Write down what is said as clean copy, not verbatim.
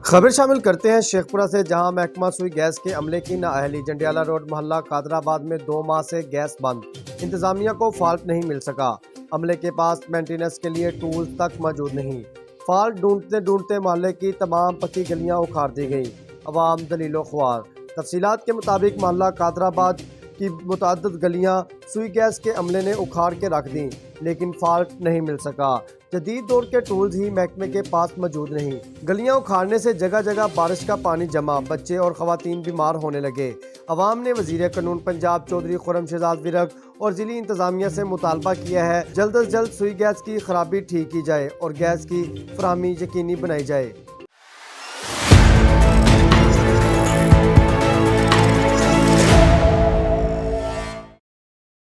खबर शामिल करते हैं शेखपुरा से, जहां महकमा सुई गैस के अमले की नाअहली। जंडियाला रोड मोहल्ला कादराबाद में 2 माह से गैस बंद, इंतजामिया को फॉल्ट नहीं मिल सका। अमले के पास मेंटेनेंस के लिए टूल्स तक मौजूद नहीं। फॉल्ट ढूंढते ढूंढते मोहल्ले की तमाम पक्की गलियां उखाड़ दी गई। अवाम दलीलो ख्वार। तफसीलात के मुताबिक मोहल्ला कादराबाद की मुतअद्दिद गलियां सुई गैस के अमले ने उखाड़ के रख दी, लेकिन फॉल्ट नहीं मिल सका। जदीद दौर के टूल्स ही महकमे के पास मौजूद नहीं। गलियां उखाड़ने से जगह जगह बारिश का पानी जमा, बच्चे और खवातीन बीमार होने लगे। अवाम ने वजीर कानून पंजाब चौधरी खुर्रम शहजाद विरक और जिली इंतजामिया से मुतालबा किया है जल्द अज जल्द सुई गैस की खराबी ठीक की जाए और गैस की फराहमी यकीनी बनाई जाए।